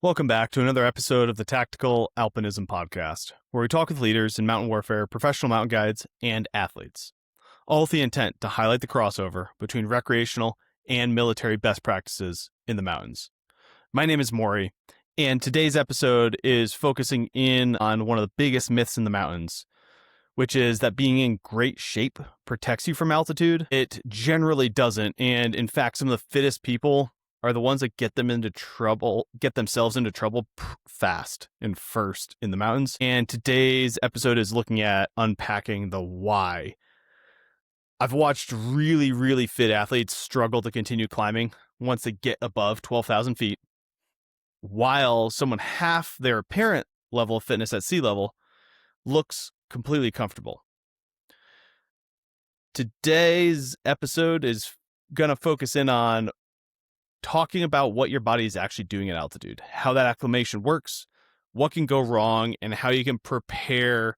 Welcome back to another episode of the Tactical Alpinism Podcast, where we talk with leaders in mountain warfare, professional mountain guides, and athletes, all with the intent to highlight the crossover between recreational and military best practices in the mountains. My name is Mauri, and today's episode is focusing in on one of the biggest myths in the mountains, which is that being in great shape protects you from altitude. It generally doesn't, and in fact, some of the fittest people are the ones that get themselves into trouble fast and first in the mountains. And today's episode is looking at unpacking the why. I've watched really, really fit athletes struggle to continue climbing once they get above 12,000 feet, while someone half their apparent level of fitness at sea level looks completely comfortable. Today's episode is going to focus in on talking about what your body is actually doing at altitude, how that acclimation works, what can go wrong, and how you can prepare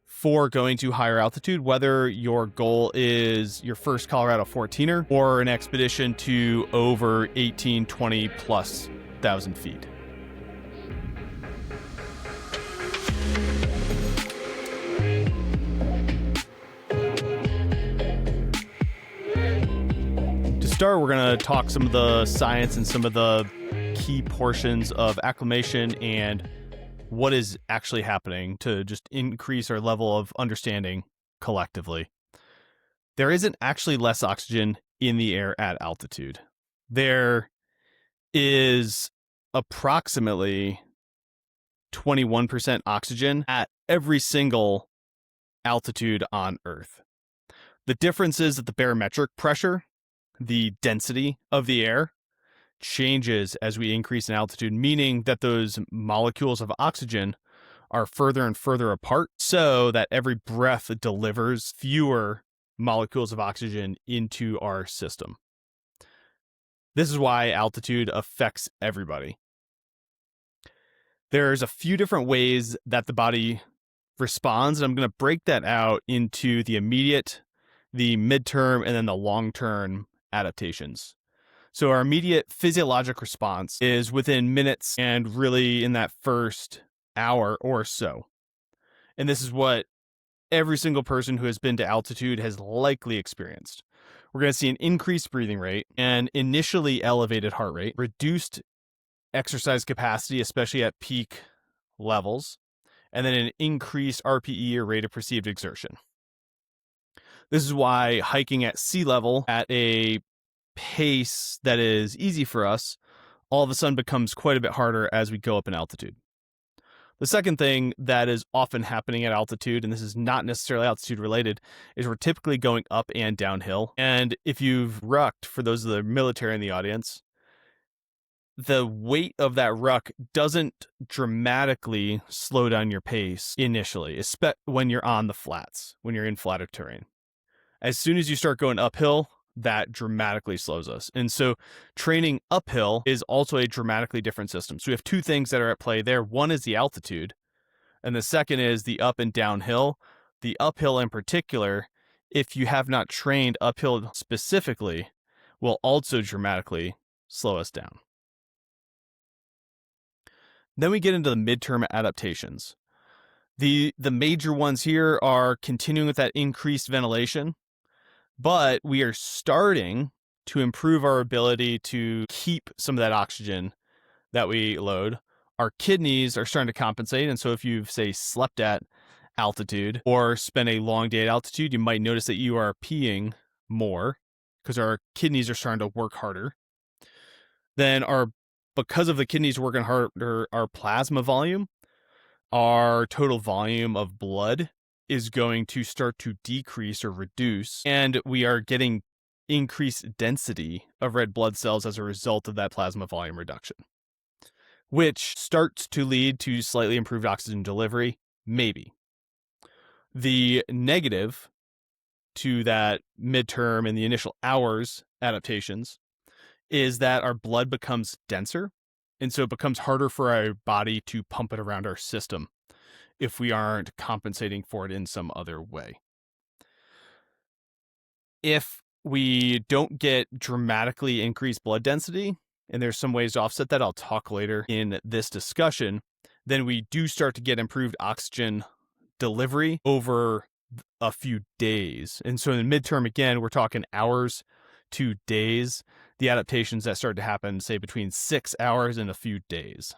for going to higher altitude, whether your goal is your first Colorado 14er or an expedition to over 18, 20 plus thousand feet. Start, we're going to talk some of the science and some of the key portions of acclimation and what is actually happening to just increase our level of understanding collectively. There isn't actually less oxygen in the air at altitude. There is approximately 21% oxygen at every single altitude on Earth. The difference is that the barometric pressure, the density of the air, changes as we increase in altitude, meaning that those molecules of oxygen are further and further apart so that every breath delivers fewer molecules of oxygen into our system. This is why altitude affects everybody. There's a few different ways that the body responds, and I'm going to break that out into the immediate, the midterm, and then the long-term adaptations. So our immediate physiologic response is within minutes and really in that first hour or so. And this is what every single person who has been to altitude has likely experienced. We're going to see an increased breathing rate, an initially elevated heart rate, reduced exercise capacity, especially at peak levels, and then an increased RPE, or rate of perceived exertion. This is why hiking at sea level at a pace that is easy for us all of a sudden becomes quite a bit harder as we go up in altitude. The second thing that is often happening at altitude, and this is not necessarily altitude related, is we're typically going up and downhill. And if you've rucked, for those of the military in the audience, the weight of that ruck doesn't dramatically slow down your pace initially, especially when you're on the flats, when you're in flatter terrain. As soon as you start going uphill, that dramatically slows us. And so training uphill is also a dramatically different system. So we have two things that are at play there. One is the altitude, and the second is the up and downhill. The uphill in particular, if you have not trained uphill specifically, will also dramatically slow us down. Then we get into the midterm adaptations. The major ones here are continuing with that increased ventilation, but we are starting to improve our ability to keep some of that oxygen that we load. Our kidneys are starting to compensate. And so if you've, say, slept at altitude or spent a long day at altitude, you might notice that you are peeing more because our kidneys are starting to work harder. Then because of the kidneys working harder, our plasma volume, our total volume of blood, is going to start to decrease or reduce, and we are getting increased density of red blood cells as a result of that plasma volume reduction, which starts to lead to slightly improved oxygen delivery, maybe. The negative to that midterm and the initial hours adaptations is that our blood becomes denser, and so it becomes harder for our body to pump it around our system if we aren't compensating for it in some other way. If we don't get dramatically increased blood density, and there's some ways to offset that I'll talk later in this discussion, then we do start to get improved oxygen delivery over a few days. And so in the midterm, again, we're talking hours to days, the adaptations that start to happen, say between 6 hours and a few days.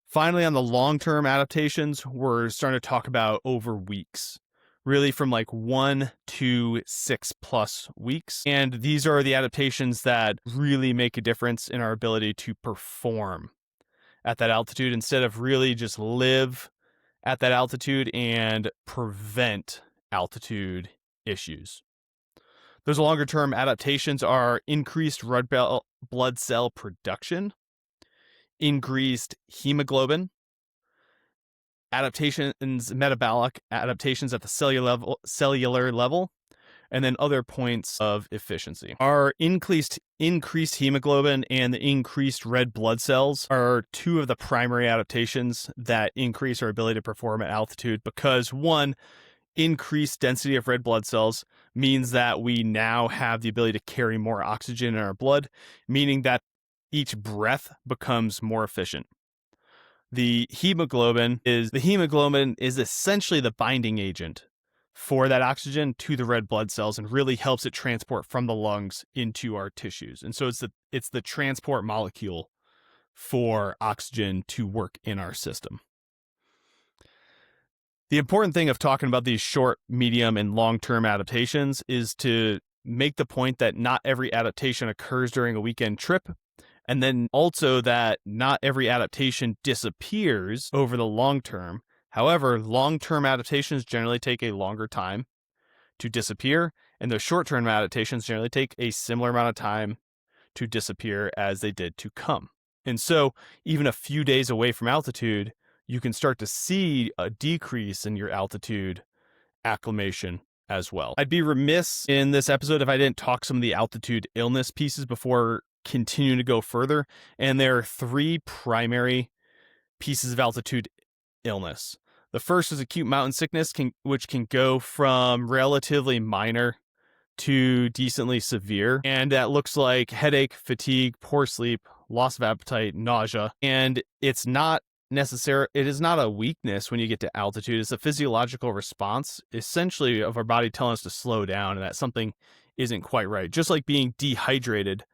Finally, on the long-term adaptations, we're starting to talk about over weeks, really from like 1 to 6+ weeks. And these are the adaptations that really make a difference in our ability to perform at that altitude instead of really just live at that altitude and prevent altitude issues. Those longer term adaptations are increased red blood cell production, increased hemoglobin, metabolic adaptations at the cellular level, and then other points of efficiency. Our increased hemoglobin and the increased red blood cells are two of the primary adaptations that increase our ability to perform at altitude because, one, increased density of red blood cells means that we now have the ability to carry more oxygen in our blood, meaning that each breath becomes more efficient. The hemoglobin is essentially the binding agent for that oxygen to the red blood cells and really helps it transport from the lungs into our tissues. And so it's the transport molecule for oxygen to work in our system. The important thing of talking about these short, medium, and long-term adaptations is to make the point that not every adaptation occurs during a weekend trip, and then also that not every adaptation disappears over the long term. However, long-term adaptations generally take a longer time to disappear, and those short-term adaptations generally take a similar amount of time to disappear as they did to come. And so, even a few days away from altitude, you can start to see a decrease in your altitude acclimation as well. I'd be remiss in this episode if I didn't talk some of the altitude illness pieces before continuing to go further. And there are 3 primary pieces of altitude illness. The first is acute mountain sickness, which can go from relatively minor to decently severe. And that looks like headache, fatigue, poor sleep, loss of appetite, nausea. And it is not a weakness when you get to altitude. It's a physiological response, essentially, of our body telling us to slow down and that something isn't quite right. Just like being dehydrated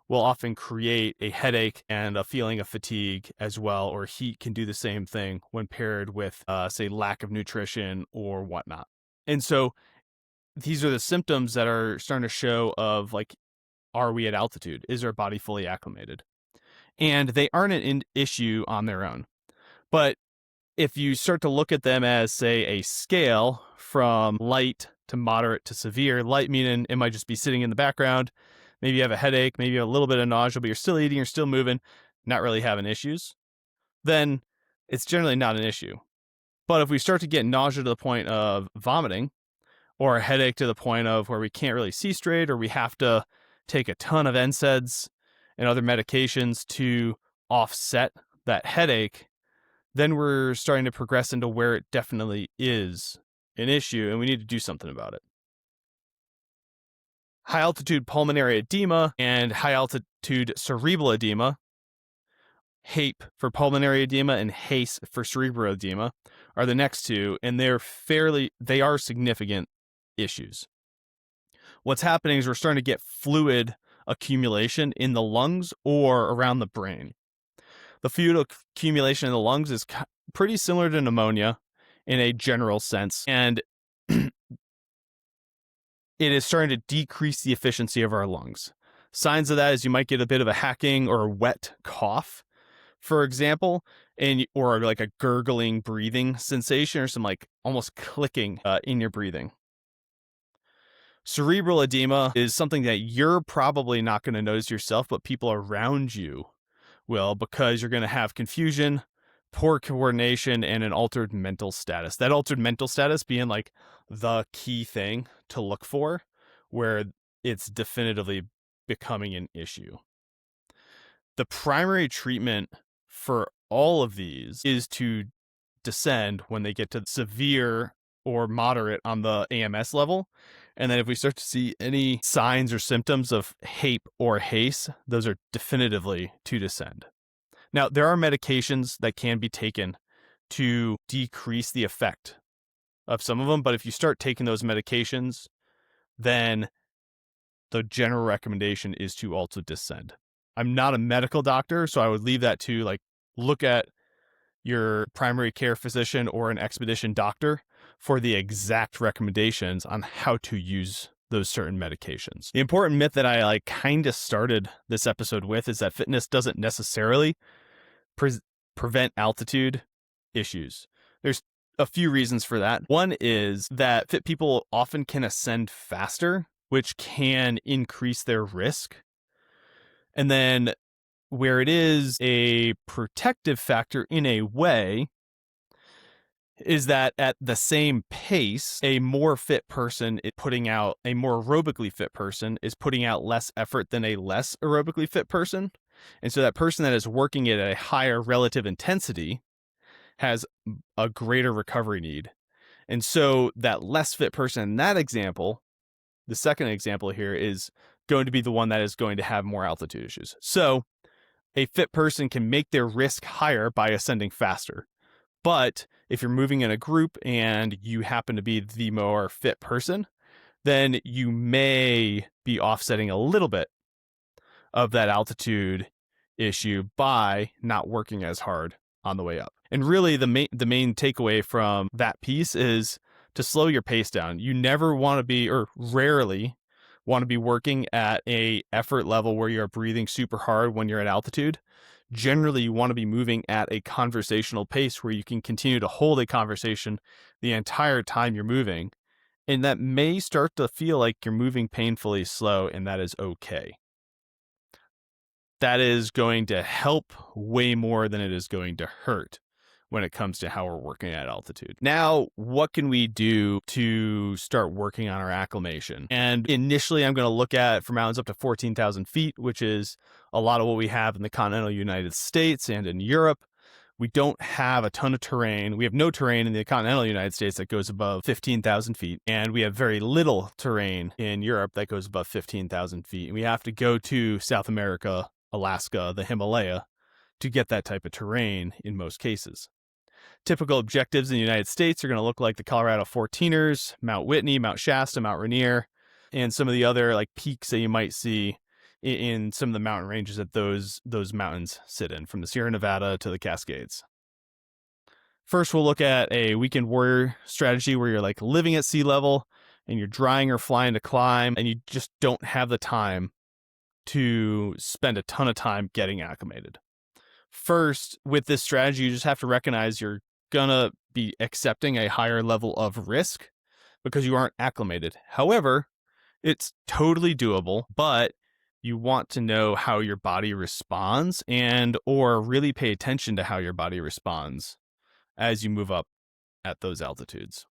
will often create a headache and a feeling of fatigue as well, or heat can do the same thing when paired with, say, lack of nutrition or whatnot. And so these are the symptoms that are starting to show of, like, are we at altitude? Is our body fully acclimated? And they aren't an issue on their own. But if you start to look at them as, say, a scale from light to moderate to severe, light meaning it might just be sitting in the background, maybe you have a headache, maybe you have a little bit of nausea, but you're still eating, you're still moving, not really having issues, then it's generally not an issue. But if we start to get nausea to the point of vomiting, or a headache to the point of where we can't really see straight, or we have to take a ton of NSAIDs and other medications to offset that headache, then we're starting to progress into where it definitely is an issue and we need to do something about it. High altitude pulmonary edema and high altitude cerebral edema, HAPE for pulmonary edema and HACE for cerebral edema, are the next two, and they are significant issues. What's happening is we're starting to get fluid accumulation in the lungs or around the brain. The fluid accumulation in the lungs is pretty similar to pneumonia in a general sense, and it is starting to decrease the efficiency of our lungs. Signs of that is you might get a bit of a hacking or a wet cough, for example, or like a gurgling breathing sensation or some like almost clicking in your breathing. Cerebral edema is something that you're probably not going to notice yourself, but people around you will, because you're going to have confusion, poor coordination, and an altered mental status. That altered mental status being like the key thing to look for, where it's definitively becoming an issue. The primary treatment for all of these is to descend when they get to severe or moderate on the AMS level. And then if we start to see any signs or symptoms of HAPE or HACE, those are definitively to descend. Now, there are medications that can be taken to decrease the effect of some of them, but if you start taking those medications, then the general recommendation is to also descend. I'm not a medical doctor, so I would leave that to like look at your primary care physician or an expedition doctor for the exact recommendations on how to use those certain medications. The important myth that I like kind of started this episode with is that fitness doesn't necessarily prevent altitude issues. There's a few reasons for that. One is that fit people often can ascend faster, which can increase their risk. And then where it is a protective factor in a way is that at the same pace, a more fit person is putting out, a more aerobically fit person is putting out less effort than a less aerobically fit person. And so that person that is working at a higher relative intensity has a greater recovery need. And so that less fit person in that example, the second example here, is going to be the one that is going to have more altitude issues. So a fit person can make their risk higher by ascending faster. But if you're moving in a group and you happen to be the more fit person, then you may be offsetting a little bit of that altitude issue by not working as hard on the way up. And really the main takeaway from that piece is to slow your pace down. You never want to be, or rarely want to be, working at a effort level where you're breathing super hard when you're at altitude. Generally, you want to be moving at a conversational pace where you can continue to hold a conversation the entire time you're moving. And that may start to feel like you're moving painfully slow, and that is okay. That is going to help way more than it is going to hurt when it comes to how we're working at altitude. Now, what can we do to start working on our acclimation? And initially, I'm going to look at for mountains up to 14,000 feet, which is a lot of what we have in the continental United States and in Europe. We don't have a ton of terrain. We have no terrain in the continental United States that goes above 15,000 feet. And we have very little terrain in Europe that goes above 15,000 feet. And we have to go to South America, Alaska, the Himalaya, to get that type of terrain in most cases. Typical objectives in the United States are going to look like the Colorado 14ers, Mount Whitney, Mount Shasta, Mount Rainier, and some of the other like peaks that you might see in some of the mountain ranges that those mountains sit in, from the Sierra Nevada to the Cascades. First, we'll look at a weekend warrior strategy where you're like living at sea level and you're drying or flying to climb, and you just don't have the time to spend a ton of time getting acclimated. First, with this strategy, you just have to recognize you're gonna be accepting a higher level of risk because you aren't acclimated. However, it's totally doable, but you want to know how your body responds or really pay attention to how your body responds as you move up at those altitudes.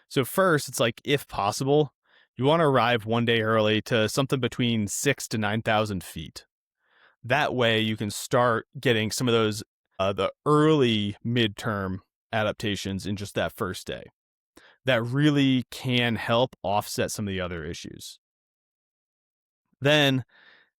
So first, it's like, if possible, you want to arrive one day early to something between 6,000 to 9,000 feet. That way you can start getting some of those, the early midterm adaptations in just that first day. That really can help offset some of the other issues. Then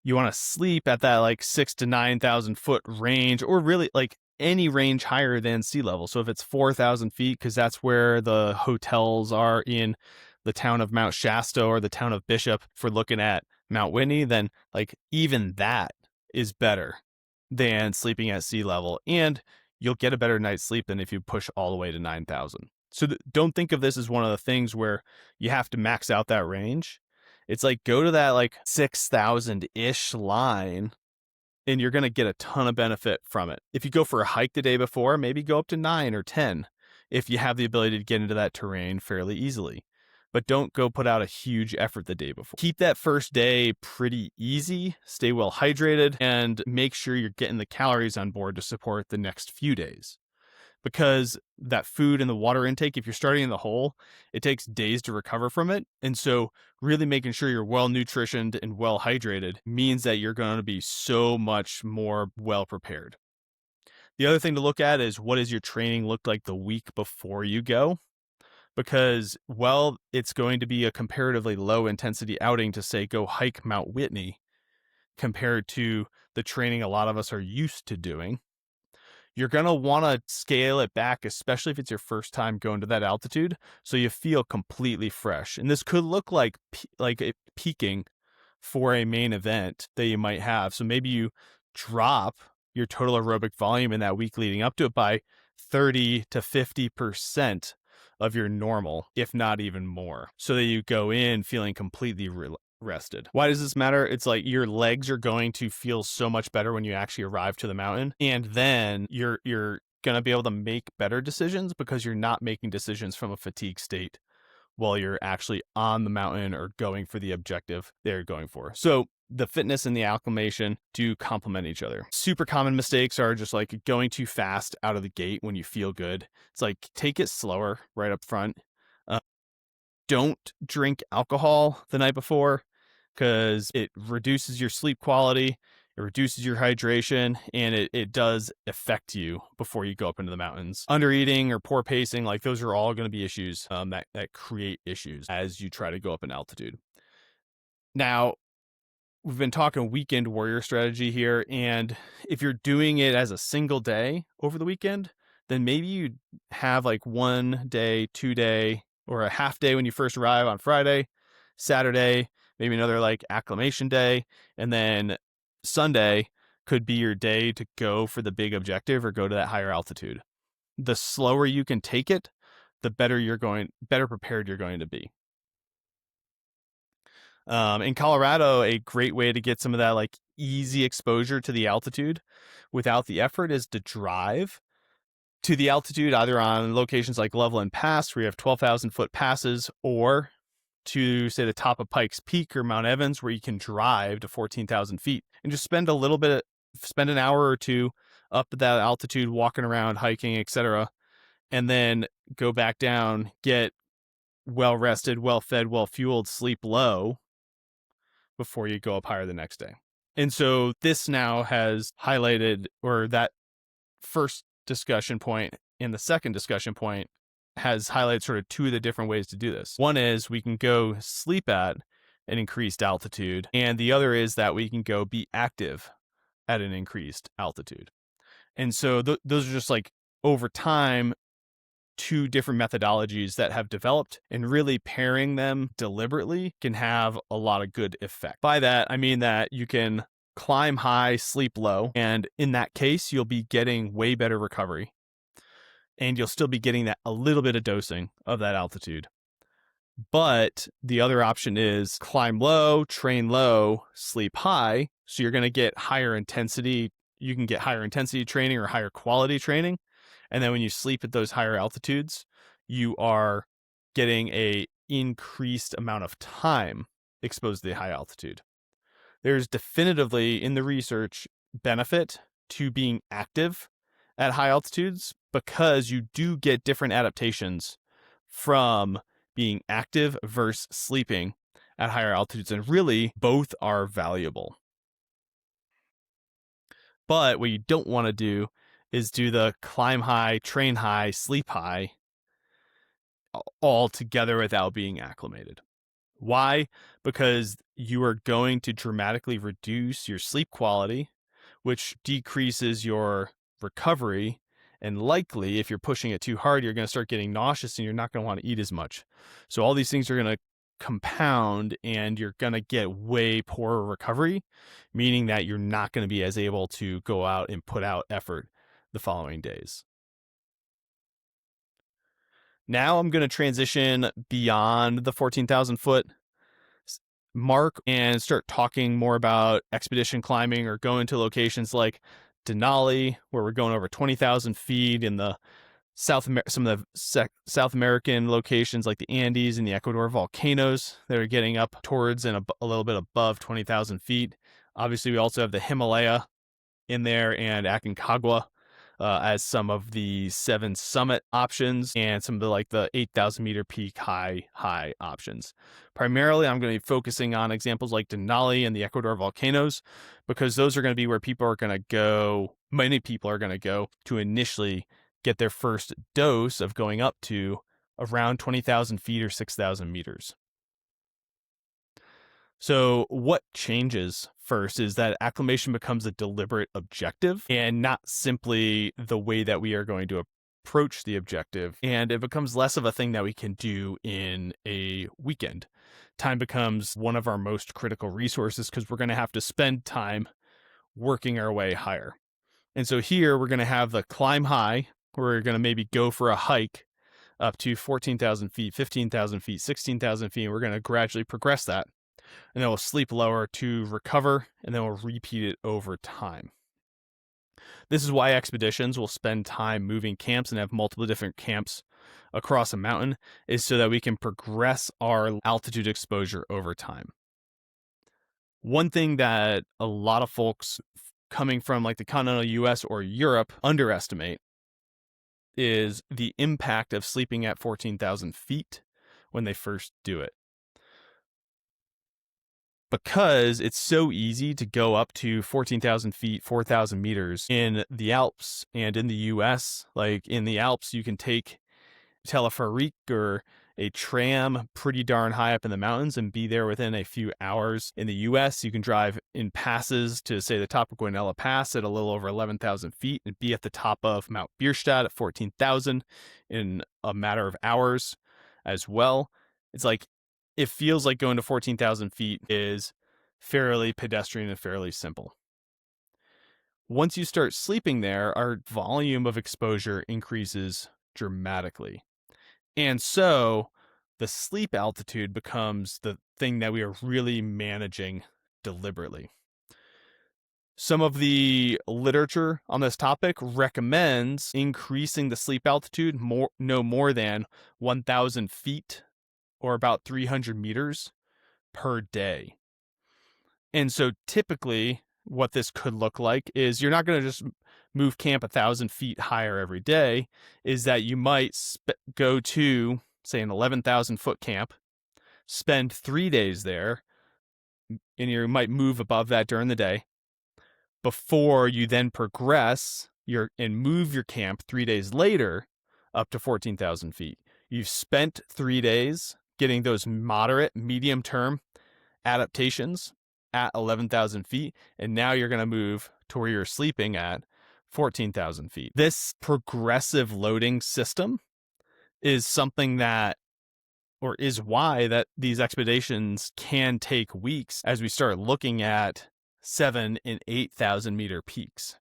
you want to sleep at that like 6,000 to 9,000 foot range, or really like any range higher than sea level. So if it's 4,000 feet, because that's where the hotels are in the town of Mount Shasta or the town of Bishop, if we're looking at Mount Whitney, then like even that is better than sleeping at sea level, and you'll get a better night's sleep than if you push all the way to 9,000. So don't think of this as one of the things where you have to max out that range. It's like, go to that like 6,000-ish line and you're going to get a ton of benefit from it. If you go for a hike the day before, maybe go up to 9 or 10 if you have the ability to get into that terrain fairly easily. But don't go put out a huge effort the day before. Keep that first day pretty easy, stay well hydrated, and make sure you're getting the calories on board to support the next few days. Because that food and the water intake, if you're starting in the hole, it takes days to recover from it. And so really making sure you're well nutritioned and well hydrated means that you're going to be so much more well prepared. The other thing to look at is, what does your training look like the week before you go? because, well, it's going to be a comparatively low intensity outing to, say, go hike Mount Whitney compared to the training a lot of us are used to doing. You're going to want to scale it back, especially if it's your first time going to that altitude, so you feel completely fresh. And this could look like peaking for a main event that you might have. So maybe you drop your total aerobic volume in that week leading up to it by 30 to 50% of your normal, if not even more, so that you go in feeling completely rested. Why does this matter? It's like your legs are going to feel so much better when you actually arrive to the mountain, and then you're going to be able to make better decisions because you're not making decisions from a fatigue state while you're actually on the mountain or going for the objective they're going for. So the fitness and the acclimation do complement each other. Super common mistakes are just like going too fast out of the gate when you feel good. It's like, take it slower right up front. Don't drink alcohol the night before because it reduces your sleep quality, it reduces your hydration, and it does affect you before you go up into the mountains. Undereating or poor pacing, like those are all going to be issues that create issues as you try to go up in altitude. Now, we've been talking weekend warrior strategy here, and if you're doing it as a single day over the weekend, then maybe you have like 1 day, 2 day, or a half day when you first arrive on Friday, Saturday, maybe another like acclimation day, and then Sunday could be your day to go for the big objective or go to that higher altitude. The slower you can take it, the better prepared you're going to be. In Colorado, a great way to get some of that like easy exposure to the altitude without the effort is to drive to the altitude, either on locations like Loveland Pass, where you have 12,000 foot passes, or to, say, the top of Pikes Peak or Mount Evans, where you can drive to 14,000 feet and just spend an hour or two up at that altitude, walking around, hiking, etc., and then go back down, get well rested, well fed, well fueled, sleep low before you go up higher the next day. And so this now has highlighted, or that first discussion point and the second discussion point has highlighted sort of two of the different ways to do this. One is we can go sleep at an increased altitude, and the other is that we can go be active at an increased altitude. And so those are just like, over time, two different methodologies that have developed, and really pairing them deliberately can have a lot of good effect. By that, I mean that you can climb high, sleep low, and in that case, you'll be getting way better recovery, and you'll still be getting that a little bit of dosing of that altitude. But the other option is climb low, train low, sleep high. So you're going to get higher intensity. You can get higher intensity training or higher quality training. And then when you sleep at those higher altitudes, you are getting a increased amount of time exposed to the high altitude. There's definitively in the research benefit to being active at high altitudes, because you do get different adaptations from being active versus sleeping at higher altitudes, and really both are valuable. But what you don't want to do is do the climb high, train high, sleep high all together without being acclimated. Why? Because you are going to dramatically reduce your sleep quality, which decreases your recovery. And likely, if you're pushing it too hard, you're going to start getting nauseous and you're not going to want to eat as much. So all these things are going to compound, and you're going to get way poorer recovery, meaning that you're not going to be as able to go out and put out effort the following days. Now I'm going to transition beyond the 14,000 foot mark and start talking more about expedition climbing, or going to locations like Denali, where we're going over 20,000 feet, in the some of the South American locations like the Andes and the Ecuador volcanoes that are getting up towards and a little bit above 20,000 feet. Obviously, we also have the Himalaya in there, and Aconcagua as some of the 7 summit options, and some of the 8,000 meter peak high options. Primarily, I'm going to be focusing on examples like Denali and the Ecuador volcanoes, because those are going to be where many people are going to go to initially get their first dose of going up to around 20,000 feet or 6,000 meters. So what changes first is that acclimation becomes a deliberate objective and not simply the way that we are going to approach the objective. And it becomes less of a thing that we can do in a weekend. Time becomes one of our most critical resources because we're going to have to spend time working our way higher. And so here we're going to have the climb high, where we're going to maybe go for a hike up to 14,000 feet, 15,000 feet, 16,000 feet. And we're going to gradually progress that. And then we'll sleep lower to recover, and then we'll repeat it over time. This is why expeditions will spend time moving camps and have multiple different camps across a mountain, is so that we can progress our altitude exposure over time. One thing that a lot of folks coming from like the continental US or Europe underestimate is the impact of sleeping at 14,000 feet when they first do it. Because it's so easy to go up to 14,000 feet, 4,000 meters in the Alps and in the US. Like in the Alps, you can take teleferique or a tram pretty darn high up in the mountains and be there within a few hours. In the US, you can drive in passes to, say, the top of Guanella Pass at a little over 11,000 feet and be at the top of Mount Bierstadt at 14,000 in a matter of hours as well. It's like, it feels like going to 14,000 feet is fairly pedestrian and fairly simple. Once you start sleeping there, our volume of exposure increases dramatically. And so the sleep altitude becomes the thing that we are really managing deliberately. Some of the literature on this topic recommends increasing the sleep altitude no more than 1,000 feet or about 300 meters per day. And so typically what this could look like is you're not going to just move camp 1,000 feet higher every day, is that you might go to, say, an 11,000 foot camp, spend 3 days there, and you might move above that during the day before you then progress and move your camp 3 days later up to 14,000 feet. You've spent 3 days getting those moderate, medium-term adaptations at 11,000 feet, and now you're going to move to where you're sleeping at 14,000 feet. This progressive loading system is something that, or is why that these expeditions can take weeks as we start looking at 7,000 and 8,000 meter peaks.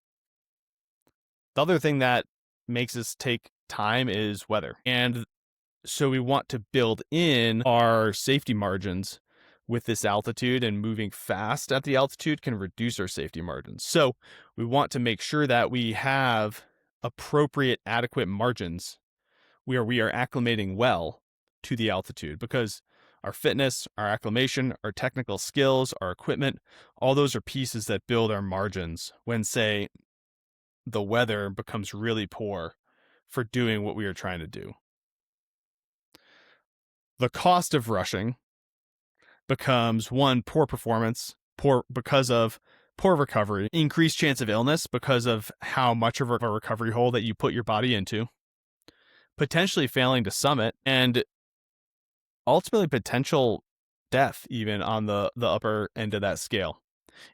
The other thing that makes us take time is weather. And so we want to build in our safety margins with this altitude, and moving fast at the altitude can reduce our safety margins. So we want to make sure that we have appropriate, adequate margins where we are acclimating well to the altitude, because our fitness, our acclimation, our technical skills, our equipment, all those are pieces that build our margins when, say, the weather becomes really poor for doing what we are trying to do. The cost of rushing becomes, one, poor performance, because of poor recovery, increased chance of illness because of how much of a recovery hole that you put your body into, potentially failing to summit, and ultimately potential death even on the upper end of that scale.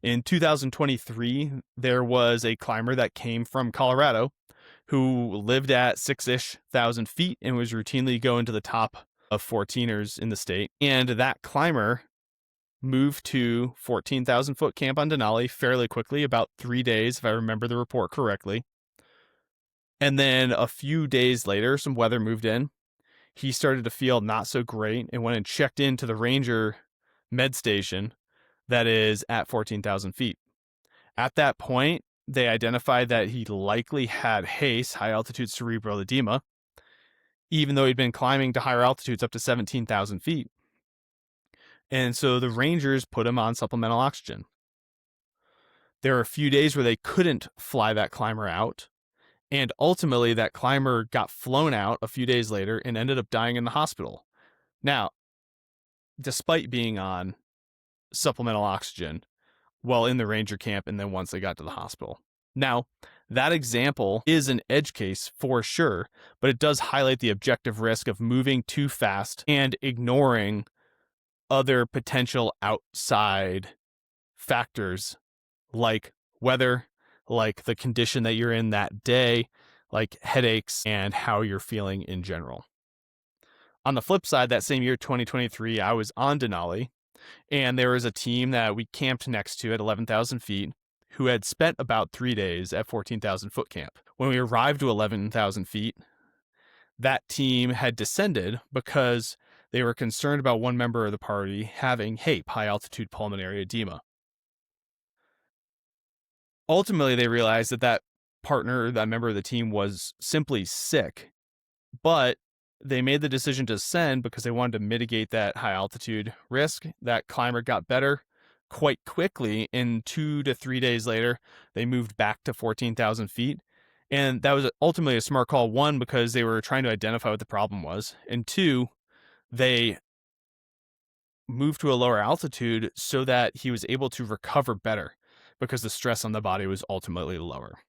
In 2023, there was a climber that came from Colorado who lived at 6,000 feet and was routinely going to the top of 14ers in the state. And that climber moved to 14,000 foot camp on Denali fairly quickly, about 3 days, if I remember the report correctly. And then a few days later, some weather moved in. He started to feel not so great and went and checked into the Ranger med station that is at 14,000 feet. At that point, they identified that he likely had HACE, high altitude cerebral edema, even though he'd been climbing to higher altitudes up to 17,000 feet. And so the Rangers put him on supplemental oxygen. There were a few days where they couldn't fly that climber out. And ultimately, that climber got flown out a few days later and ended up dying in the hospital. Now, despite being on supplemental oxygen while in the Ranger camp and then once they got to the hospital. Now, that example is an edge case for sure, but it does highlight the objective risk of moving too fast and ignoring other potential outside factors like weather, like the condition that you're in that day, like headaches, and how you're feeling in general. On the flip side, that same year, 2023, I was on Denali, and there was a team that we camped next to at 11,000 feet who had spent about 3 days at 14,000 foot camp. When we arrived to 11,000 feet, that team had descended because they were concerned about one member of the party having HAPE, high altitude pulmonary edema. Ultimately, they realized that that partner, that member of the team, was simply sick, but they made the decision to ascend because they wanted to mitigate that high altitude risk. That climber got better quite quickly. In 2 to 3 days later, they moved back to 14,000 feet. And that was ultimately a smart call. One, because they were trying to identify what the problem was. And two, they moved to a lower altitude so that he was able to recover better because the stress on the body was ultimately lower.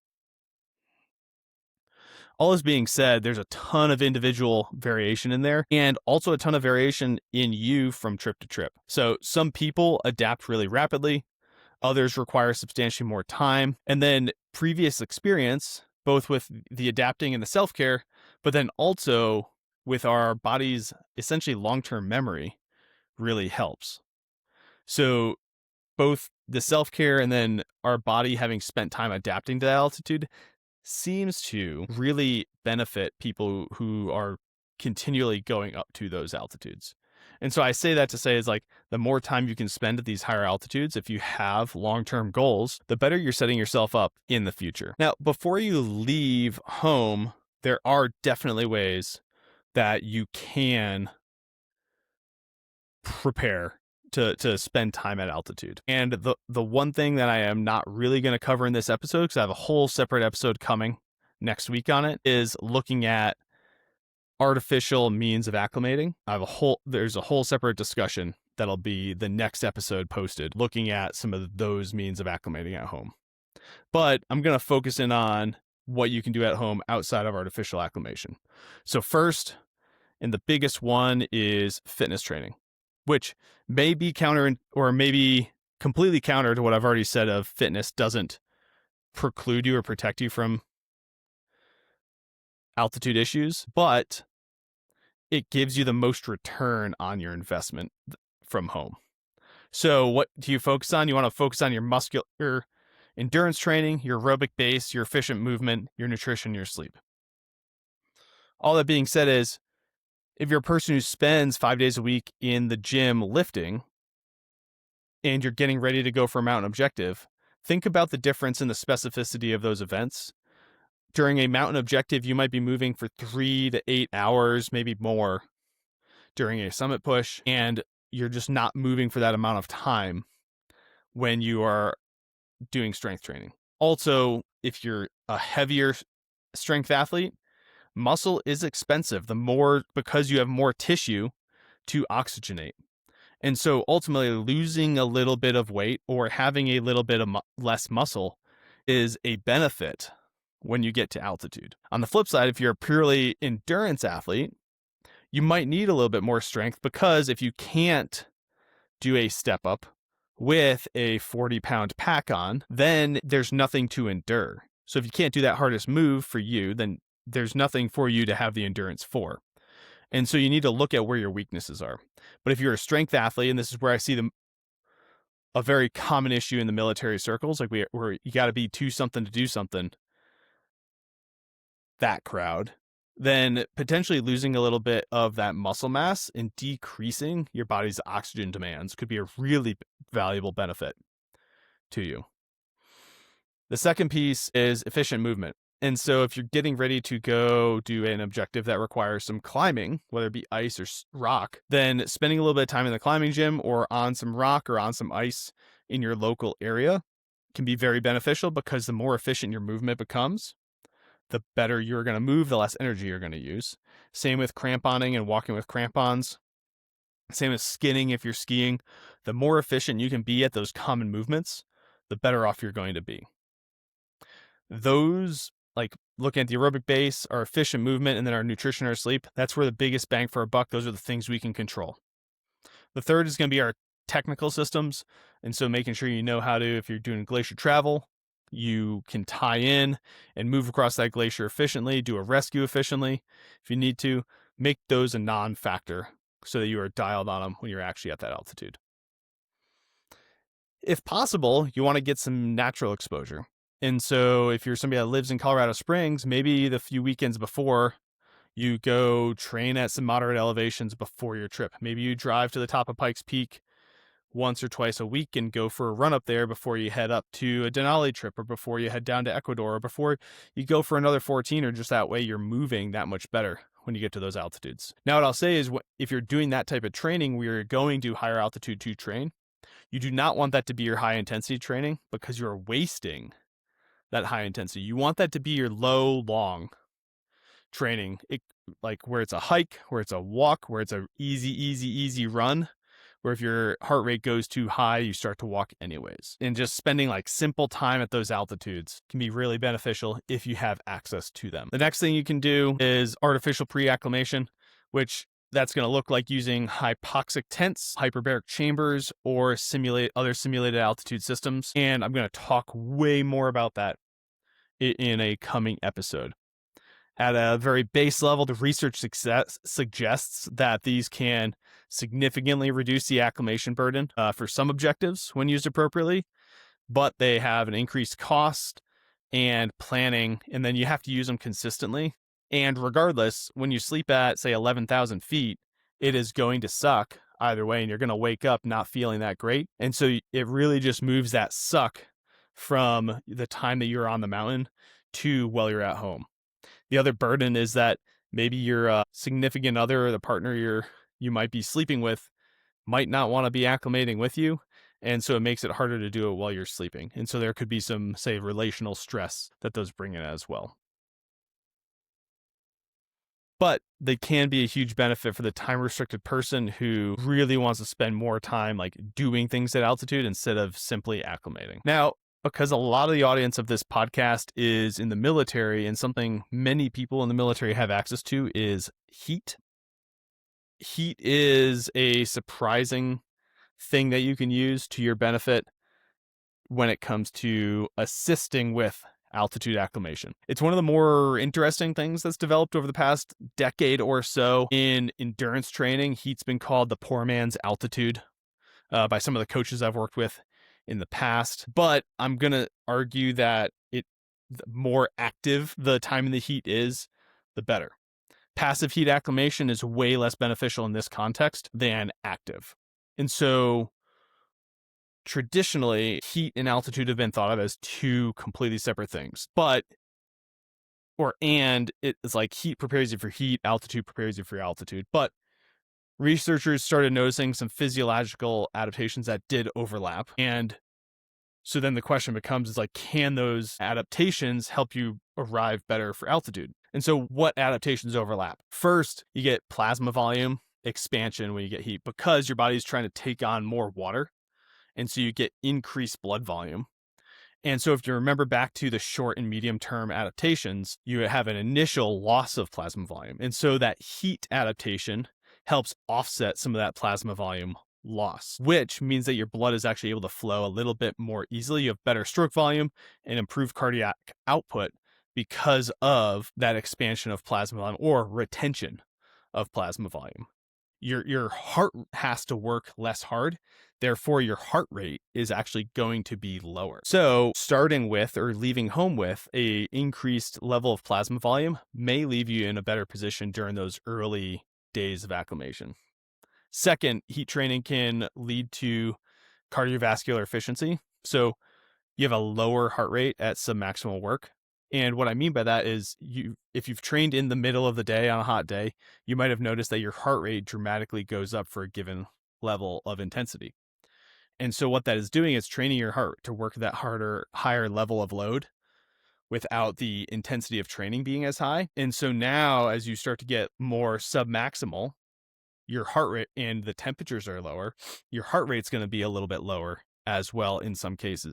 All this being said, there's a ton of individual variation in there and also a ton of variation in you from trip to trip. So some people adapt really rapidly, others require substantially more time, and then previous experience, both with the adapting and the self-care, but then also with our body's essentially long-term memory really helps. So both the self-care and then our body having spent time adapting to that altitude seems to really benefit people who are continually going up to those altitudes. And so I say that to say is like the more time you can spend at these higher altitudes, if you have long-term goals, the better you're setting yourself up in the future. Now, before you leave home, there are definitely ways that you can prepare to spend time at altitude. And the one thing that I am not really going to cover in this episode, because I have a whole separate episode coming next week on it, is looking at artificial means of acclimating. There's a whole separate discussion that'll be the next episode posted, looking at some of those means of acclimating at home. But I'm going to focus in on what you can do at home outside of artificial acclimation. So first, and the biggest one, is fitness training, which may be counter or maybe completely counter to what I've already said of fitness doesn't preclude you or protect you from altitude issues, but it gives you the most return on your investment from home. So what do you focus on? You want to focus on your muscular endurance training, your aerobic base, your efficient movement, your nutrition, your sleep. All that being said is, if you're a person who spends 5 days a week in the gym lifting and you're getting ready to go for a mountain objective, think about the difference in the specificity of those events. During a mountain objective, you might be moving for 3 to 8 hours, maybe more, during a summit push, and you're just not moving for that amount of time when you are doing strength training. Also, if you're a heavier strength athlete, muscle is expensive, because you have more tissue to oxygenate. And so ultimately losing a little bit of weight or having a little bit of less muscle is a benefit when you get to altitude. On the flip side, if you're a purely endurance athlete, you might need a little bit more strength, because if you can't do a step up with a 40-pound pack on, then there's nothing to endure. So if you can't do that hardest move for you, then there's nothing for you to have the endurance for. And so you need to look at where your weaknesses are. But if you're a strength athlete, and this is where I see a very common issue in the military circles, like where you got to be to something to do something, that crowd, then potentially losing a little bit of that muscle mass and decreasing your body's oxygen demands could be a really valuable benefit to you. The second piece is efficient movement. And so if you're getting ready to go do an objective that requires some climbing, whether it be ice or rock, then spending a little bit of time in the climbing gym or on some rock or on some ice in your local area can be very beneficial, because the more efficient your movement becomes, the better you're going to move, the less energy you're going to use. Same with cramponing and walking with crampons. Same as skinning if you're skiing. The more efficient you can be at those common movements, the better off you're going to be. those, like looking at the aerobic base, our efficient movement, and then our nutrition, our sleep, that's where the biggest bang for our buck. Those are the things we can control. The third is going to be our technical systems. And so making sure you know how to, if you're doing glacier travel, you can tie in and move across that glacier efficiently, do a rescue efficiently if you need to. Make those a non-factor so that you are dialed on them when you're actually at that altitude. If possible, you want to get some natural exposure. And so if you're somebody that lives in Colorado Springs, maybe the few weekends before, you go train at some moderate elevations before your trip. Maybe you drive to the top of Pikes Peak once or twice a week and go for a run up there before you head up to a Denali trip, or before you head down to Ecuador, or before you go for another 14, or just that way you're moving that much better when you get to those altitudes. Now, what I'll say is, if you're doing that type of training where you're going to higher altitude to train, you do not want that to be your high intensity training, because you're wasting that high intensity. You want that to be your low, long training, like where it's a hike, where it's a walk, where it's a easy run, where if your heart rate goes too high, you start to walk anyways. And just spending like simple time at those altitudes can be really beneficial if you have access to them. The next thing you can do is artificial pre-acclimation, which that's going to look like using hypoxic tents, hyperbaric chambers, or other simulated altitude systems. And I'm going to talk way more about that in a coming episode. At a very base level, the research suggests that these can significantly reduce the acclimation burden for some objectives when used appropriately, but they have an increased cost and planning, and then you have to use them consistently. And regardless, when you sleep at, say, 11,000 feet, it is going to suck either way, and you're going to wake up not feeling that great. And so it really just moves that suck from the time that you're on the mountain to while you're at home. The other burden is that maybe your significant other, or the partner you might be sleeping with, might not want to be acclimating with you. And so it makes it harder to do it while you're sleeping. And so there could be some, say, relational stress that those bring in as well. But they can be a huge benefit for the time-restricted person who really wants to spend more time like doing things at altitude instead of simply acclimating. Now, because a lot of the audience of this podcast is in the military, and something many people in the military have access to is heat. Heat is a surprising thing that you can use to your benefit when it comes to assisting with altitude acclimation. It's one of the more interesting things that's developed over the past decade or so in endurance training. Heat's been called the poor man's altitude by some of the coaches I've worked with in the past, but I'm going to argue that the more active the time in the heat is, the better. Passive heat acclimation is way less beneficial in this context than active. And so traditionally, heat and altitude have been thought of as two completely separate things, and it's like heat prepares you for heat, altitude prepares you for altitude. But researchers started noticing some physiological adaptations that did overlap. And so then the question becomes, can those adaptations help you arrive better for altitude? And so what adaptations overlap? First, you get plasma volume expansion when you get heat, because your body's trying to take on more water. And so you get increased blood volume. And so if you remember back to the short and medium term adaptations, you have an initial loss of plasma volume. And so that heat adaptation helps offset some of that plasma volume loss, which means that your blood is actually able to flow a little bit more easily. You have better stroke volume and improved cardiac output because of that expansion of plasma volume, or retention of plasma volume. Your heart has to work less hard. Therefore, your heart rate is actually going to be lower. So starting with, or leaving home with, a increased level of plasma volume may leave you in a better position during those early days of acclimation. Second, heat training can lead to cardiovascular efficiency. So you have a lower heart rate at submaximal work. And what I mean by that is, if you've trained in the middle of the day on a hot day, you might have noticed that your heart rate dramatically goes up for a given level of intensity. And so what that is doing is training your heart to work that higher level of load without the intensity of training being as high. And so now, as you start to get more submaximal, your heart rate, and the temperatures are lower, your heart rate's going to be a little bit lower as well in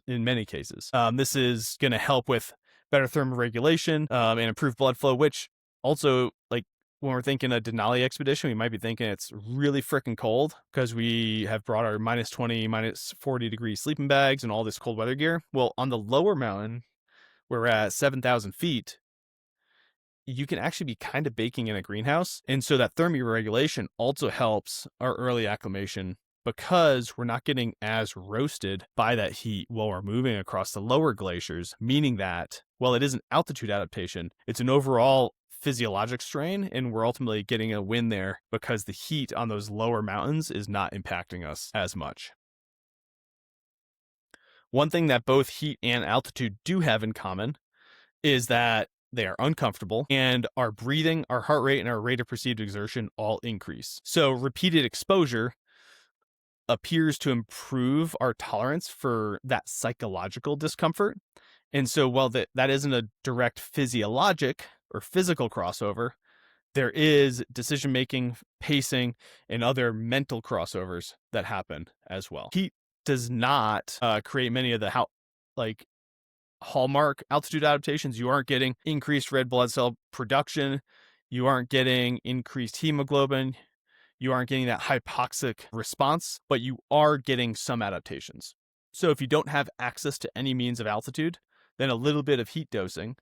many cases. This is going to help with better thermoregulation, and improved blood flow, which also, like, when we're thinking a Denali expedition, we might be thinking it's really freaking cold because we have brought our minus 20, minus 40 degree sleeping bags and all this cold weather gear. Well, on the lower mountain, we're at 7,000 feet, you can actually be kind of baking in a greenhouse. And so that thermoregulation also helps our early acclimation because we're not getting as roasted by that heat while we're moving across the lower glaciers, meaning that, well, it is an altitude adaptation, it's an overall physiologic strain, and we're ultimately getting a win there because the heat on those lower mountains is not impacting us as much. One thing that both heat and altitude do have in common is that they are uncomfortable, and our breathing, our heart rate, and our rate of perceived exertion all increase. So repeated exposure appears to improve our tolerance for that psychological discomfort. And so while that isn't a direct physiologic or physical crossover, there is decision-making, pacing, and other mental crossovers that happen as well. Heat does not create many of the hallmark altitude adaptations. You aren't getting increased red blood cell production. You aren't getting increased hemoglobin. You aren't getting that hypoxic response, but you are getting some adaptations. So if you don't have access to any means of altitude, then a little bit of heat dosing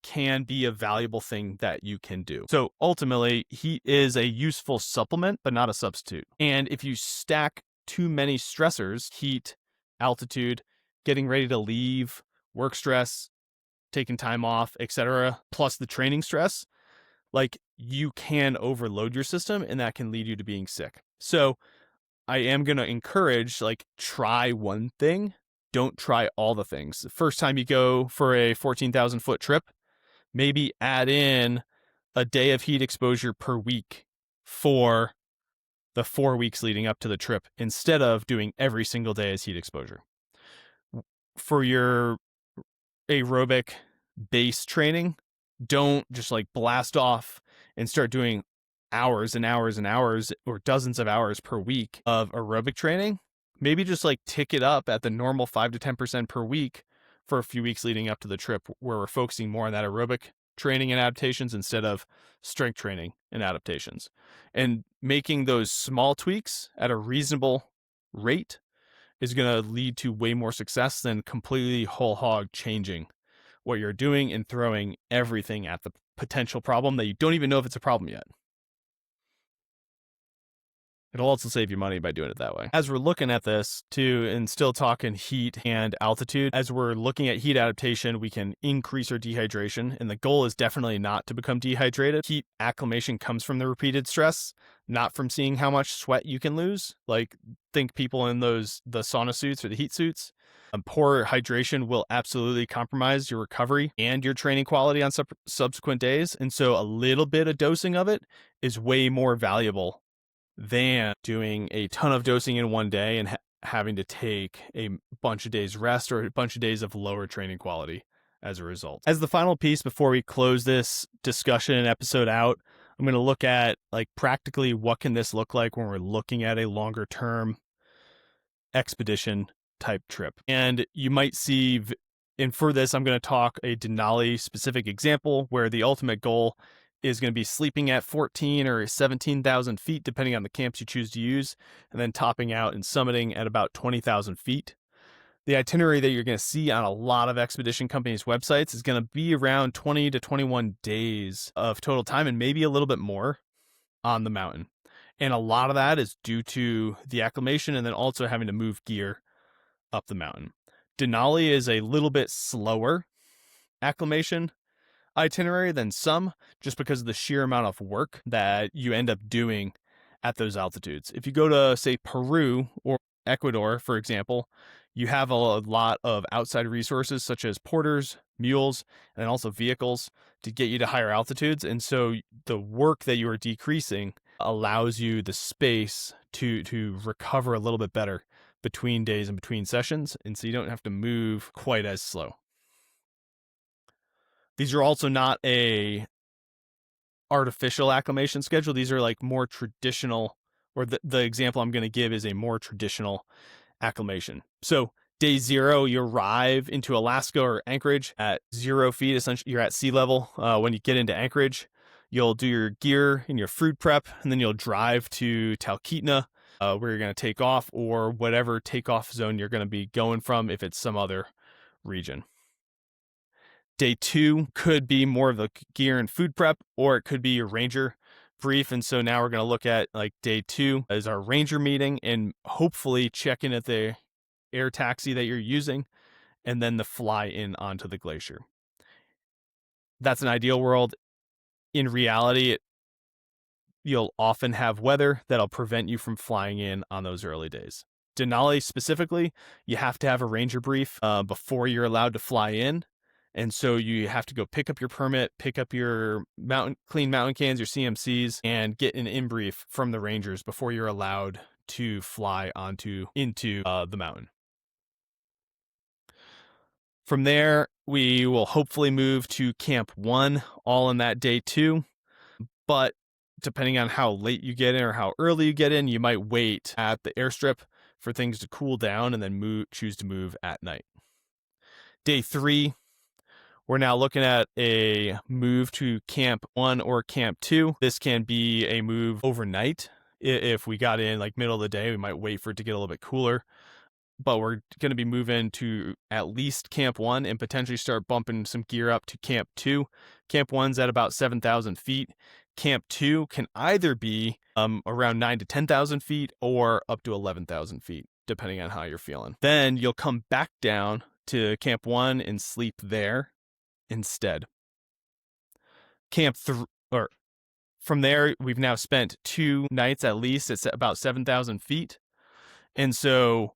can be a valuable thing that you can do. So ultimately, heat is a useful supplement, but not a substitute. And if you stack too many stressors, heat, altitude, getting ready to leave, work stress, taking time off, etc., plus the training stress, like, you can overload your system, and that can lead you to being sick. So I am going to encourage, like, try one thing. Don't try all the things. The first time you go for a 14,000 foot trip, maybe add in a day of heat exposure per week for the 4 weeks leading up to the trip instead of doing every single day as heat exposure. For your aerobic base training, don't just like blast off and start doing hours and hours and hours or dozens of hours per week of aerobic training. Maybe just like tick it up at the normal 5 to 10% per week for a few weeks leading up to the trip, where we're focusing more on that aerobic training and adaptations instead of strength training and adaptations. And making those small tweaks at a reasonable rate is going to lead to way more success than completely whole hog changing what you're doing and throwing everything at the potential problem that you don't even know if it's a problem yet. It'll also save you money by doing it that way. As we're looking at this too, and still talking heat and altitude, as we're looking at heat adaptation, we can increase our dehydration. And the goal is definitely not to become dehydrated. Heat acclimation comes from the repeated stress, not from seeing how much sweat you can lose. Like, think people in the sauna suits or the heat suits. Poor hydration will absolutely compromise your recovery and your training quality on subsequent days. And so a little bit of dosing of it is way more valuable than doing a ton of dosing in one day and having to take a bunch of days rest or a bunch of days of lower training quality as a result. As the final piece before we close this discussion episode out, I'm going to look at, like, practically what can this look like when we're looking at a longer term expedition type trip. And you might see, and for this, I'm going to talk a Denali specific example where the ultimate goal is going to be sleeping at 14 or 17,000 feet, depending on the camps you choose to use, and then topping out and summiting at about 20,000 feet. The itinerary that you're going to see on a lot of expedition companies' websites is going to be around 20 to 21 days of total time, and maybe a little bit more on the mountain. And a lot of that is due to the acclimation and then also having to move gear up the mountain. Denali is a little bit slower acclimation itinerary than some, just because of the sheer amount of work that you end up doing at those altitudes. If you go to, say, Peru or Ecuador, for example, you have a lot of outside resources such as porters, mules, and also vehicles to get you to higher altitudes. And so the work that you are decreasing allows you the space to recover a little bit better between days and between sessions. And so you don't have to move quite as slow. These are also not a artificial acclimation schedule. These are like more traditional, or the example I'm going to give is a more traditional acclimation. So Day 0, you arrive into Alaska or Anchorage at 0 feet. Essentially, you're at sea level. When you get into Anchorage, you'll do your gear and your food prep, and then you'll drive to Talkeetna, where you're going to take off, or whatever takeoff zone you're going to be going from if it's some other region. Day 2 could be more of the gear and food prep, or it could be your ranger brief. And so now we're going to look at like day 2 as our ranger meeting and hopefully check in at the air taxi that you're using, and then the fly in onto the glacier. That's an ideal world. In reality, you'll often have weather that'll prevent you from flying in on those early days. Denali specifically, you have to have a ranger brief before you're allowed to fly in. And so you have to go pick up your permit, pick up your clean mountain cans, your CMCs, and get an in-brief from the rangers before you're allowed to fly into the mountain. From there, we will hopefully move to Camp 1, all in that day 2. But depending on how late you get in or how early you get in, you might wait at the airstrip for things to cool down and then choose to move at night. Day 3, we're now looking at a move to Camp 1 or Camp 2. This can be a move overnight. If we got in like middle of the day, we might wait for it to get a little bit cooler. But we're going to be moving to at least Camp 1 and potentially start bumping some gear up to Camp 2. Camp 1's at about 7,000 feet. Camp 2 can either be around 9,000 to 10,000 feet or up to 11,000 feet, depending on how you're feeling. Then you'll come back down to Camp 1 and sleep there instead. From there, we've now spent 2 nights at least. It's about 7,000 feet. And so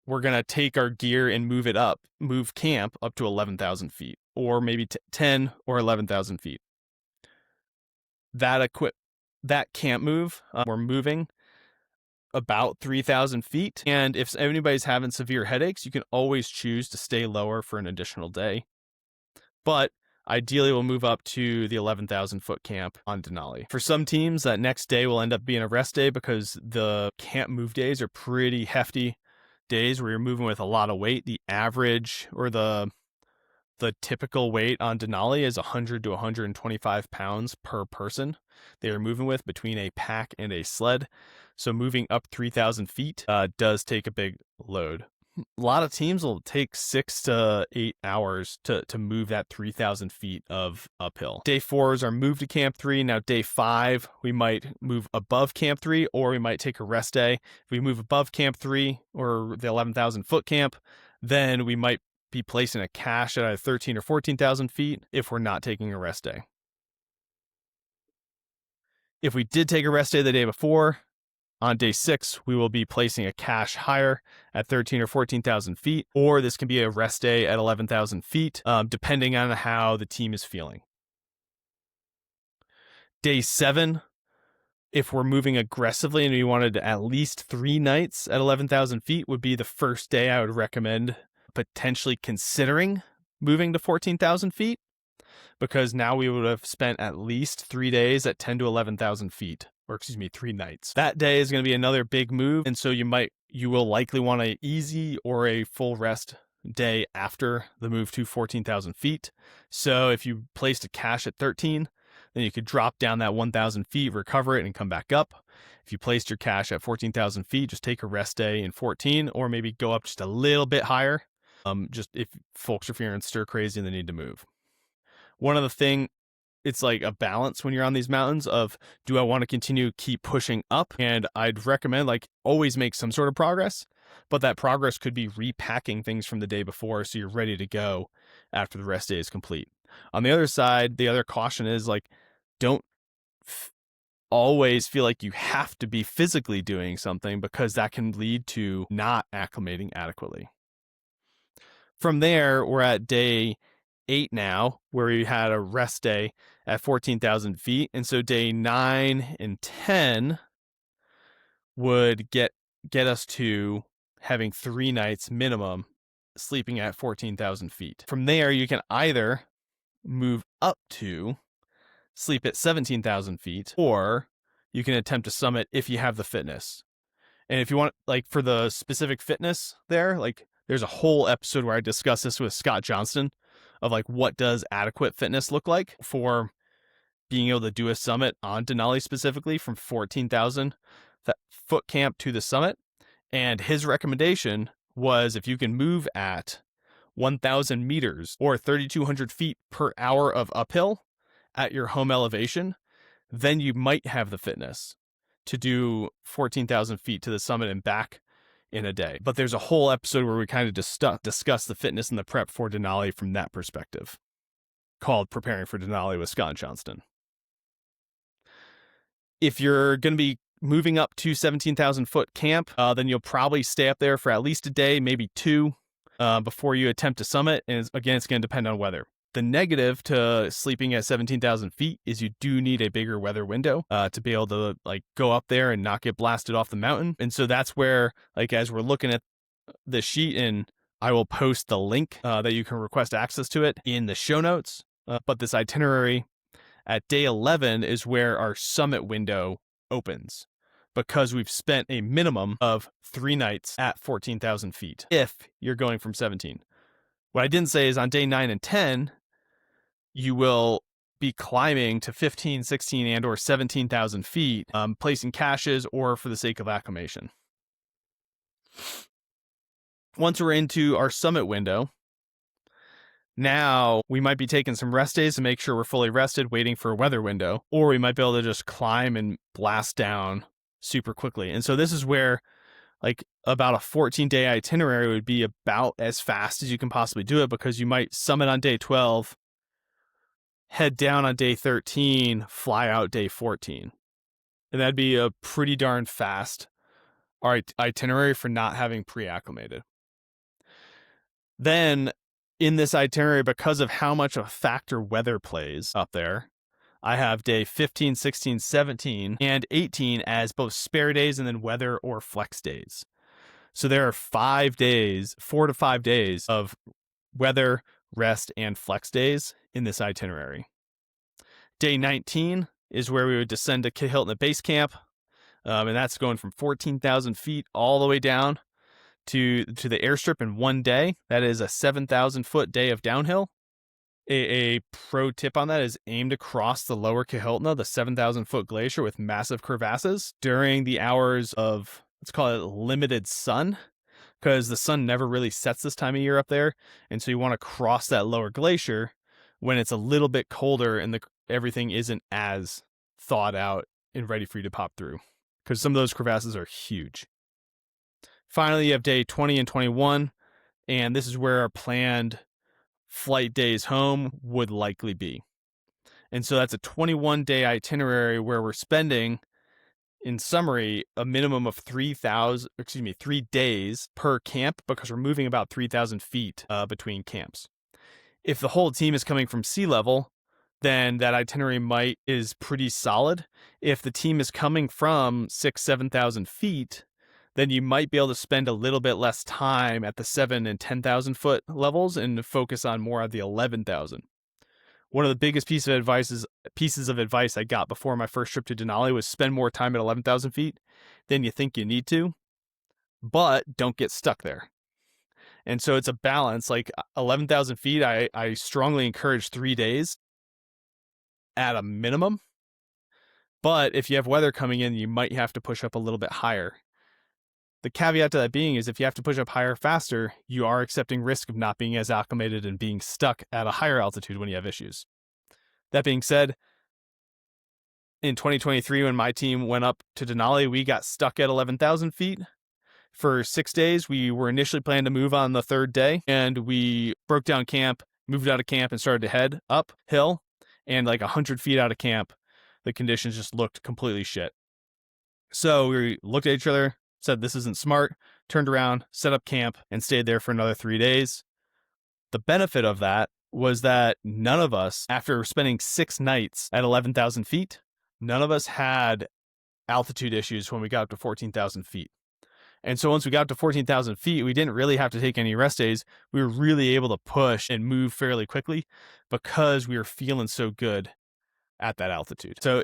we're going to take our gear and move camp up to 11,000 feet, or maybe 10 or 11,000 feet. That camp move, we're moving about 3,000 feet. And if anybody's having severe headaches, you can always choose to stay lower for an additional day. But ideally, we'll move up to the 11,000 foot camp on Denali. For some teams, that next day will end up being a rest day because the camp move days are pretty hefty days where you're moving with a lot of weight. The average or the typical weight on Denali is 100 to 125 pounds per person they are moving with between a pack and a sled. So moving up 3,000 feet does take a big load. A lot of teams will take 6 to 8 hours to move that 3,000 feet of uphill. Day 4 is our move to Camp 3. Now day 5, we might move above Camp 3, or we might take a rest day. If we move above Camp 3 or the 11,000 foot camp, then we might be placing a cache at either 13 or 14,000 feet if we're not taking a rest day. If we did take a rest day the day before, on day 6, we will be placing a cache higher at 13 or 14,000 feet, or this can be a rest day at 11,000 feet, depending on how the team is feeling. Day 7, if we're moving aggressively and we wanted at least 3 nights at 11,000 feet, would be the first day I would recommend potentially considering moving to 14,000 feet, because now we would have spent at least 3 days at 10 to 11,000 feet. 3 nights. That day is going to be another big move, and so you will likely want an easy or a full rest day after the move to 14,000 feet. So if you placed a cache at 13, then you could drop down that 1,000 feet, recover it, and come back up. If you placed your cache at 14,000 feet, just take a rest day in 14, or maybe go up just a little bit higher, just if folks are feeling stir crazy and they need to move. One other thing, it's like a balance when you're on these mountains of, do I want to continue keep pushing up? And I'd recommend always make some sort of progress, but that progress could be repacking things from the day before so you're ready to go after the rest day is complete. On the other side, the other caution is don't always feel like you have to be physically doing something, because that can lead to not acclimating adequately. From there, we're at day 8 now, where we had a rest day at 14,000 feet. And so day 9 and 10 would get us to having 3 nights minimum sleeping at 14,000 feet. From there, you can either move up to sleep at 17,000 feet, or you can attempt to summit if you have the fitness. And if you want, for the specific fitness there, There's a whole episode where I discuss this with Scott Johnston of like, what does adequate fitness look like for being able to do a summit on Denali specifically from 14,000 foot camp to the summit. And his recommendation was if you can move at 1,000 meters or 3,200 feet per hour of uphill at your home elevation, then you might have the fitness to do 14,000 feet to the summit and back in a day. But there's a whole episode where we kind of discuss the fitness and the prep for Denali from that perspective, called Preparing for Denali with Scott Johnston. If you're going to be moving up to 17,000 foot camp, then you'll probably stay up there for at least a day, maybe two, before you attempt to summit. And again, it's going to depend on weather. The negative to sleeping at 17,000 feet is you do need a bigger weather window to be able to like go up there and not get blasted off the mountain. And so that's where, like, as we're looking at the sheet, and I will post the link that you can request access to it in the show notes. But this itinerary at day 11 is where our summit window opens, because we've spent a minimum of 3 nights at 14,000 feet if you're going from 17. What I didn't say is on day 9 and 10, you will be climbing to 15, 16, and or 17,000 feet, placing caches or for the sake of acclimation. Once we're into our summit window, now we might be taking some rest days to make sure we're fully rested, waiting for a weather window, or we might be able to just climb and blast down super quickly. And so this is where like about a 14-day itinerary would be about as fast as you can possibly do it, because you might summit on day 12, head down on day 13, fly out day 14. And that'd be a pretty darn fast itinerary for not having pre-acclimated. Then in this itinerary, because of how much of a factor weather plays up there, I have day 15, 16, 17, and 18 as both spare days and then weather or flex days. So there are 4 to 5 days of weather, rest, and flex days in this itinerary. Day 19 is where we would descend to Kit Hilton at base camp, and that's going from 14,000 feet all the way down to the airstrip in one day. That is a 7,000 foot day of downhill. A pro tip on that is aim to cross the lower Kahiltna, the 7,000 foot glacier with massive crevasses during the hours of, let's call it limited sun, because the sun never really sets this time of year up there. And so you want to cross that lower glacier when it's a little bit colder and everything isn't as thawed out and ready for you to pop through, because some of those crevasses are huge. Finally, you have day 20 and 21, and this is where our planned flight days home would likely be. And so that's a 21-day itinerary where we're spending, in summary, a minimum of 3 days per camp, because we're moving about 3,000 feet between camps. If the whole team is coming from sea level, then that itinerary is pretty solid. If the team is coming from 7,000 feet, then you might be able to spend a little bit less time at the 7,000 and 10,000 foot levels and focus on more of the 11,000. One of the biggest pieces of advice I got before my first trip to Denali was spend more time at 11,000 feet than you think you need to, but don't get stuck there. And so it's a balance. Like 11,000 feet, I strongly encourage 3 days at a minimum. But if you have weather coming in, you might have to push up a little bit higher. The caveat to that being is if you have to push up higher faster, you are accepting risk of not being as acclimated and being stuck at a higher altitude when you have issues. That being said, in 2023, when my team went up to Denali, we got stuck at 11,000 feet for 6 days. We were initially planning to move on the 3rd day, and we broke down camp, moved out of camp, and started to head uphill. And like 100 feet out of camp, the conditions just looked completely shit. So we looked at each other, said this isn't smart, turned around, set up camp, and stayed there for another 3 days. The benefit of that was that none of us, after spending 6 nights at 11,000 feet, none of us had altitude issues when we got up to 14,000 feet. And so once we got up to 14,000 feet, we didn't really have to take any rest days. We were really able to push and move fairly quickly because we were feeling so good at that altitude. So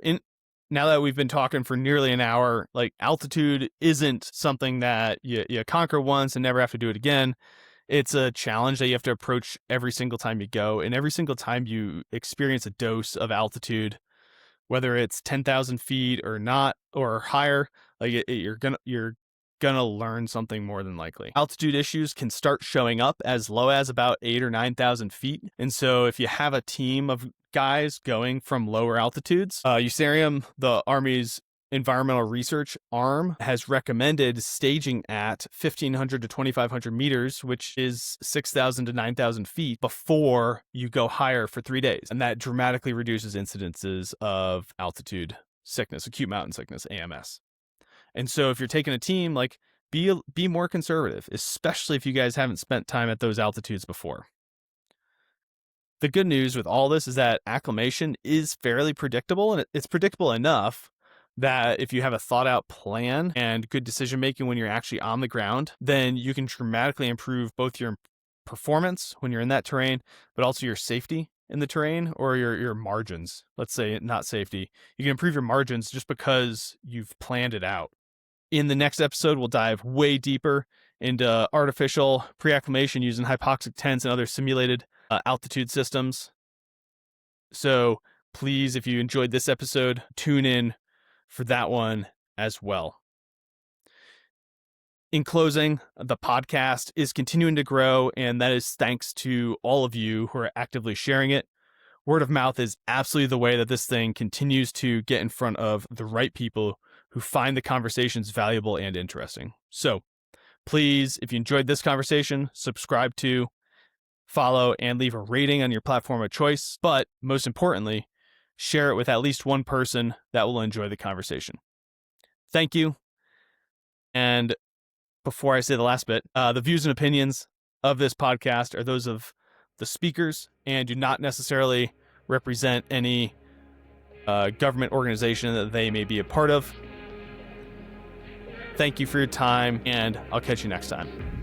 now that we've been talking for nearly an hour, like altitude isn't something that you conquer once and never have to do it again. It's a challenge that you have to approach every single time you go, and every single time you experience a dose of altitude, whether it's 10,000 feet or not, or higher, like you're gonna learn something more than likely. Altitude issues can start showing up as low as about 8,000 or 9,000 feet. And so if you have a team of guys going from lower altitudes, USAREIM, the Army's environmental research arm, has recommended staging at 1,500 to 2,500 meters, which is 6,000 to 9,000 feet, before you go higher for 3 days. And that dramatically reduces incidences of altitude sickness, acute mountain sickness, AMS. And so if you're taking a team, like, be more conservative, especially if you guys haven't spent time at those altitudes before. The good news with all this is that acclimation is fairly predictable, and it's predictable enough that if you have a thought out plan and good decision making when you're actually on the ground, then you can dramatically improve both your performance when you're in that terrain, but also your safety in the terrain, or your margins. Let's say not safety. You can improve your margins just because you've planned it out. In the next episode, we'll dive way deeper into artificial pre-acclimation using hypoxic tents and other simulated altitude systems. So please, if you enjoyed this episode, tune in for that one as well. In closing, the podcast is continuing to grow, and that is thanks to all of you who are actively sharing it. Word of mouth is absolutely the way that this thing continues to get in front of the right people who find the conversations valuable and interesting. So please, if you enjoyed this conversation, subscribe to, follow, and leave a rating on your platform of choice. But most importantly, share it with at least one person that will enjoy the conversation. Thank you. And before I say the last bit, the views and opinions of this podcast are those of the speakers and do not necessarily represent any government organization that they may be a part of. Thank you for your time, and I'll catch you next time.